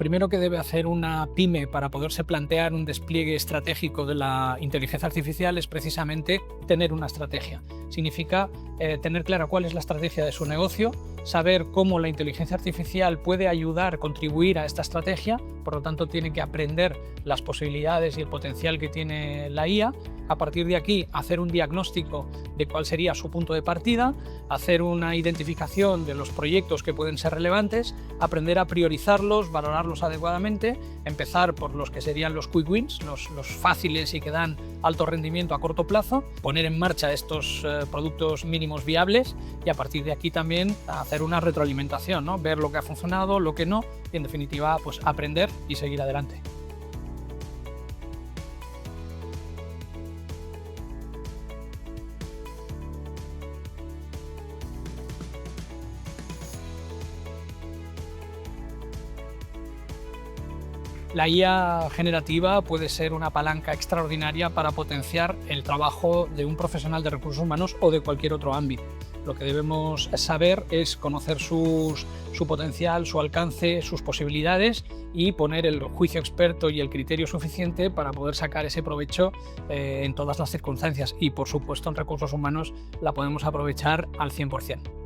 primero que debe hacer una pyme para poderse plantear un despliegue estratégico de la inteligencia artificial es precisamente tener una estrategia. Significa tener clara cuál es la estrategia de su negocio, saber cómo la inteligencia artificial puede ayudar, contribuir a esta estrategia, por lo tanto tiene que aprender las posibilidades y el potencial que tiene la IA. A partir de aquí, hacer un diagnóstico de cuál sería su punto de partida, hacer una identificación de los proyectos que pueden ser relevantes, aprender a priorizarlos, valorarlos adecuadamente, empezar por los que serían los quick wins, los fáciles y que dan alto rendimiento a corto plazo, poner en marcha estos productos mínimos viables y a partir de aquí también hacer una retroalimentación, ¿no? Ver lo que ha funcionado, lo que no y en definitiva pues aprender y seguir adelante. La IA generativa puede ser una palanca extraordinaria para potenciar el trabajo de un profesional de recursos humanos o de cualquier otro ámbito. Lo que debemos saber es conocer su potencial, su alcance, sus posibilidades y poner el juicio experto y el criterio suficiente para poder sacar ese provecho en todas las circunstancias. Y por supuesto en recursos humanos la podemos aprovechar al 100%.